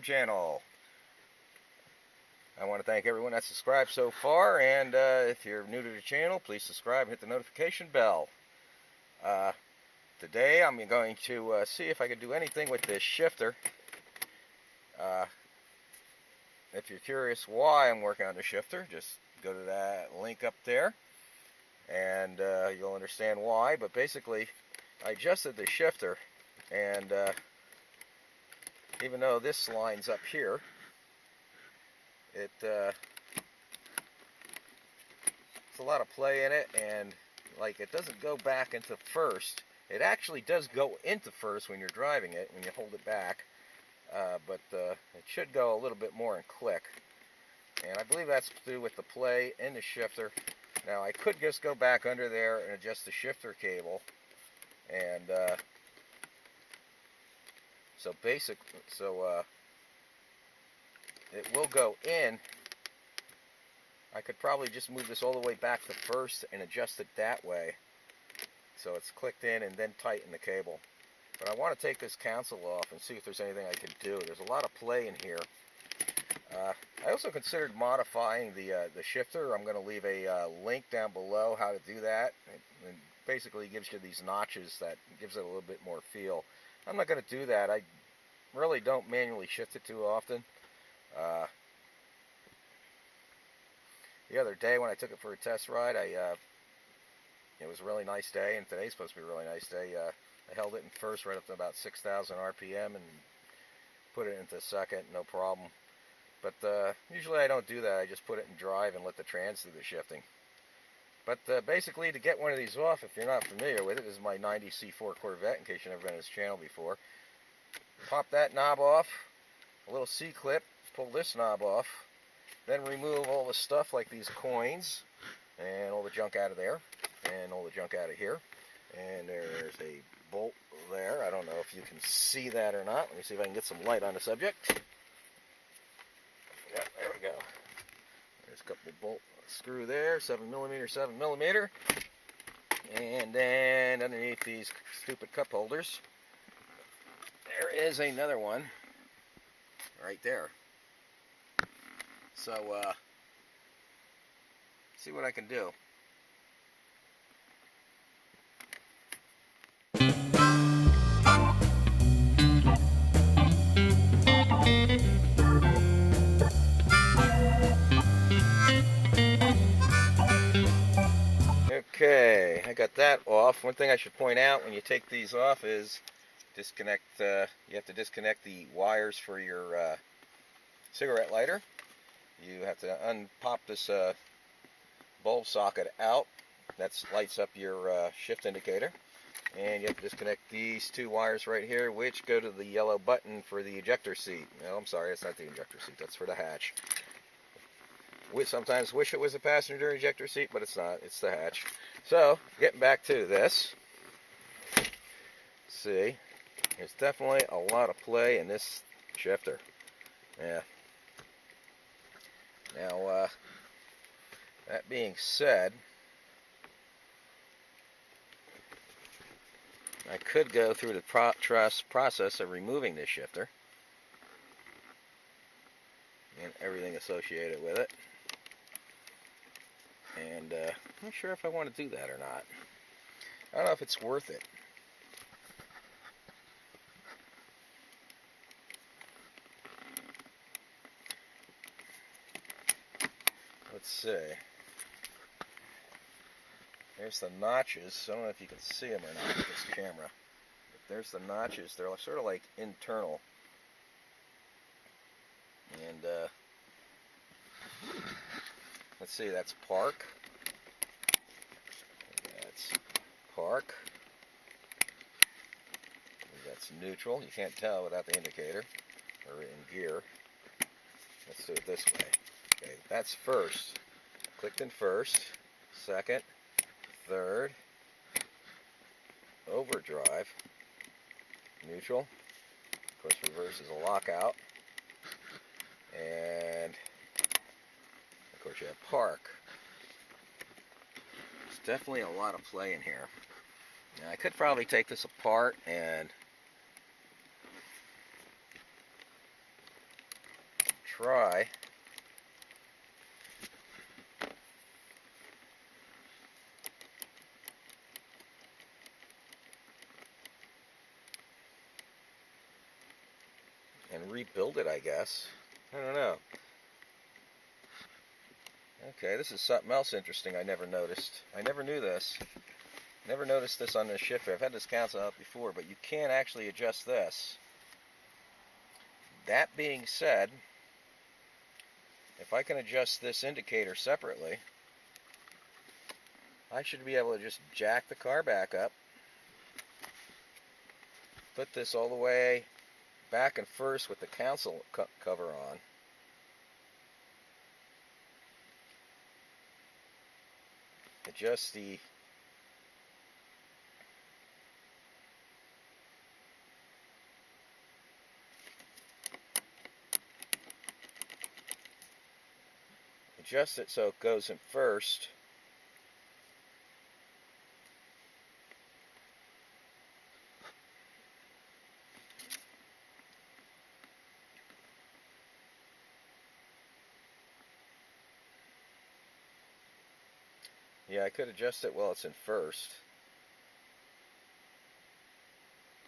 YouTube channel. I want to thank everyone that's subscribed so far, and if you're new to the channel, please subscribe and hit the notification bell. Today I'm going to see if I can do anything with this shifter. If you're curious why I'm working on the shifter, just go to that link up there and you'll understand why. But basically, I adjusted the shifter, and even though this line's up here, it's a lot of play in it, and like it doesn't go back into first. It actually does go into first when you're driving it, when you hold it back, but it should go a little bit more in click. And I believe that's to do with the play in the shifter. Now I could just go back under there and adjust the shifter cable, and it will go in. I could probably just move this all the way back to first and adjust it that way, so it's clicked in, and then tighten the cable. But I want to take this console off and see if there's anything I can do. There's a lot of play in here. I also considered modifying the shifter. I'm going to leave a link down below how to do that. It basically gives you these notches that gives it a little bit more feel. I'm not going to do that. I really don't manually shift it too often. The other day when I took it for a test ride, it was a really nice day, and today's supposed to be a really nice day. I held it in first right up to about 6,000 RPM and put it into second, no problem. But usually I don't do that. I just put it in drive and let the trans do the shifting. But basically, to get one of these off, if you're not familiar with it, this is my 90 C4 Corvette, in case you've never been on this channel before. Pop that knob off, a little C-clip, pull this knob off, then remove all the stuff like these coins and all the junk out of there and all the junk out of here. And there's a bolt there. I don't know if you can see that or not. Let me see if I can get some light on the subject. Yeah, there we go. There's a couple bolt screw there, 7mm, 7mm. And then underneath these stupid cup holders, there is another one right there. So, see what I can do. Okay, I got that off. One thing I should point out when you take these off is disconnect. You have to disconnect the wires for your cigarette lighter. You have to unpop this bulb socket out. That lights up your shift indicator. And you have to disconnect these two wires right here, which go to the yellow button for the ejector seat. No, I'm sorry, that's not the ejector seat. That's for the hatch. We sometimes wish it was a passenger ejector seat, but it's not. It's the hatch. So, getting back to this. See, there's definitely a lot of play in this shifter. Yeah. Now, that being said, I could go through the process of removing this shifter and everything associated with it. And I'm not sure if I want to do that or not. I don't know if it's worth it. Let's see. There's the notches. I don't know if you can see them or not with this camera. But there's the notches. They're sort of like internal. And let's see, that's park. That's park. That's neutral. You can't tell without the indicator or in gear. Let's do it this way. Okay, that's first. Clicked in first, second, third, overdrive, neutral. Of course, reverse is a lockout. And of course you have park. There's definitely a lot of play in here. Now, I could probably take this apart and try and rebuild it, I guess. I don't know. Okay, this is something else interesting I never noticed. I never knew this. Never noticed this on this shifter. I've had this console out before, but you can actually adjust this. That being said, if I can adjust this indicator separately, I should be able to just jack the car back up, put this all the way back and first with the console cover on, adjust the adjust it so it goes in first. Yeah, I could adjust it while it's in first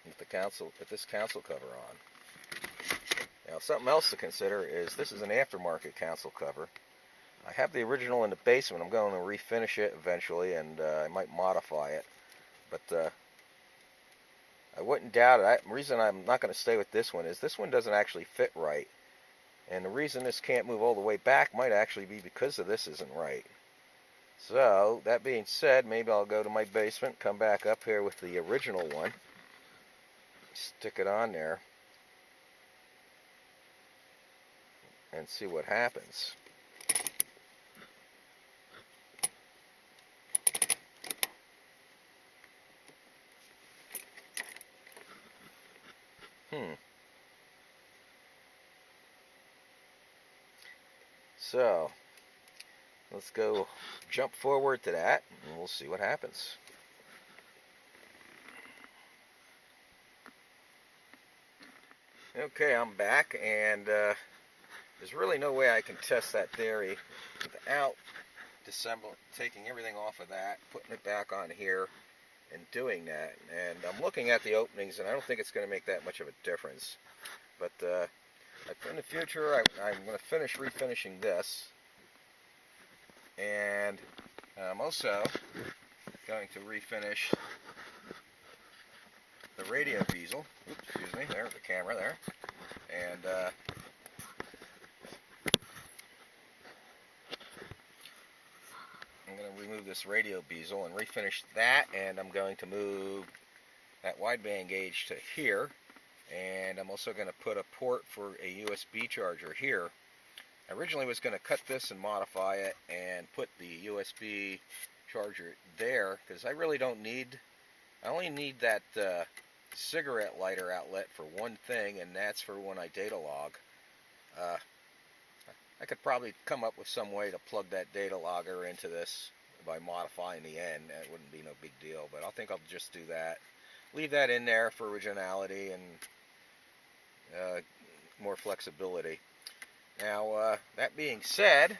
with this console cover on. Now, something else to consider is this is an aftermarket console cover. I have the original in the basement. I'm going to refinish it eventually, and I might modify it. But I wouldn't doubt it. The reason I'm not going to stay with this one is this one doesn't actually fit right. And the reason this can't move all the way back might actually be because of this isn't right. So, that being said, maybe I'll go to my basement, come back up here with the original one, stick it on there, and see what happens. So, let's go jump forward to that, and we'll see what happens. Okay, I'm back, and there's really no way I can test that theory without taking everything off of that, putting it back on here, and doing that. And I'm looking at the openings, and I don't think it's going to make that much of a difference. But in the future, I'm going to finish refinishing this. And I'm also going to refinish the radio bezel. Oops, excuse me, there's the camera there. And I'm going to remove this radio bezel and refinish that, and I'm going to move that wideband gauge to here, and I'm also going to put a port for a USB charger here. I originally was going to cut this and modify it and put the USB charger there, because I really don't need, I only need that cigarette lighter outlet for one thing, and that's for when I data log. I could probably come up with some way to plug that data logger into this by modifying the end. That wouldn't be no big deal, but I think I'll just do that. Leave that in there for originality and more flexibility. Now, that being said,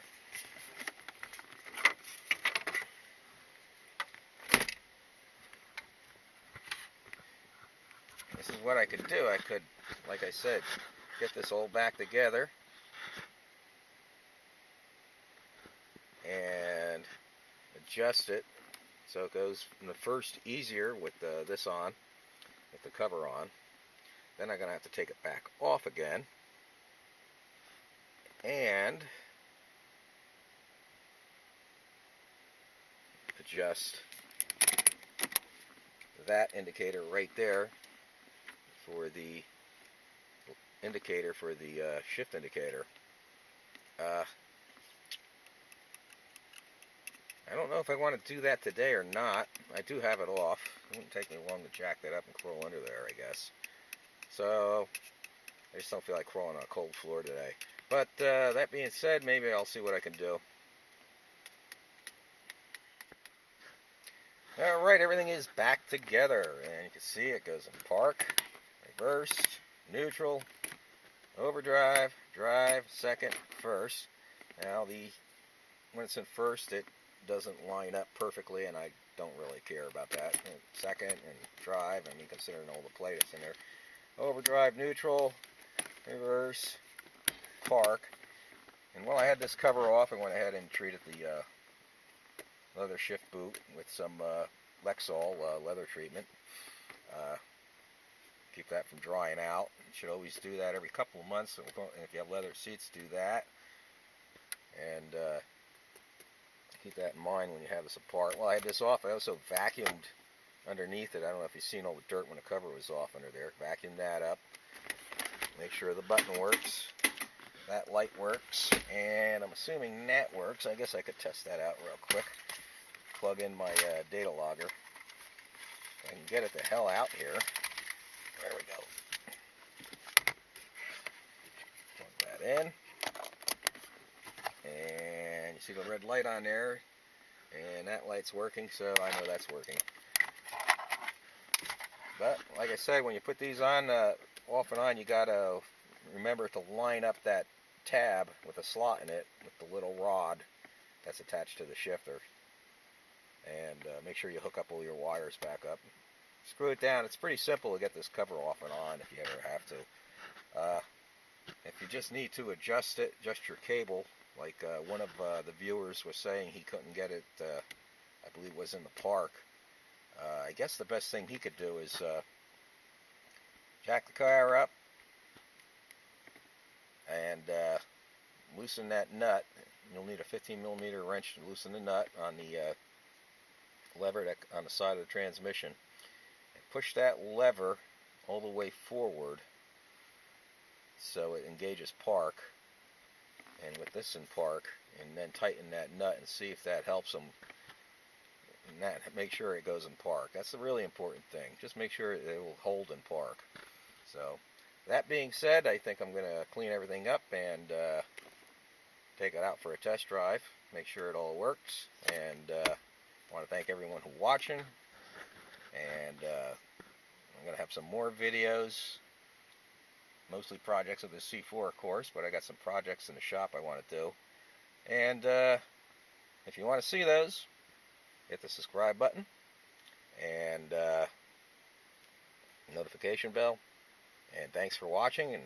this is what I could do. I could, like I said, get this all back together and adjust it so it goes from the first easier with this on, with the cover on. Then I'm going to have to take it back off again and adjust that indicator right there for the indicator for the shift indicator. I don't know if I want to do that today or not. I do have it off. It wouldn't take me long to jack that up and crawl under there, I guess. So, I just don't feel like crawling on a cold floor today. But that being said, maybe I'll see what I can do. Alright, everything is back together. And you can see it goes in park, reverse, neutral, overdrive, drive, second, first. Now when it's in first, it doesn't line up perfectly, and I don't really care about that. And second and drive, I mean, considering all the plate that's in there. Overdrive, neutral, reverse, park. And while I had this cover off, I went ahead and treated the leather shift boot with some Lexol leather treatment. Keep that from drying out. You should always do that every couple of months. And if you have leather seats, do that. And keep that in mind when you have this apart. While I had this off, I also vacuumed underneath it. I don't know if you've seen all the dirt when the cover was off under there. Vacuum that up. Make sure the button works. That light works. And I'm assuming that works. I guess I could test that out real quick. Plug in my data logger. I can get it the hell out here. There we go. Plug that in. And you see the red light on there. And that light's working, so I know that's working. But, like I said, when you put these on, off and on, you gotta remember to line up that tab with a slot in it with the little rod that's attached to the shifter. And make sure you hook up all your wires back up. Screw it down. It's pretty simple to get this cover off and on if you ever have to. If you just need to adjust it, adjust your cable, like one of the viewers was saying he couldn't get it, I believe it was in the park. I guess the best thing he could do is jack the car up and loosen that nut. You'll need a 15mm wrench to loosen the nut on the lever on the side of the transmission. And push that lever all the way forward so it engages park. And with this in park, and then tighten that nut and see if that helps them. And that, make sure it goes in park. That's the really important thing. Just make sure it will hold in park. So, that being said, I think I'm going to clean everything up and take it out for a test drive. Make sure it all works. And I want to thank everyone who's watching. And I'm going to have some more videos. Mostly projects of the C4, of course, but I got some projects in the shop I want to do. And if you want to see those, hit the subscribe button and notification bell. And thanks for watching, and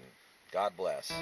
God bless.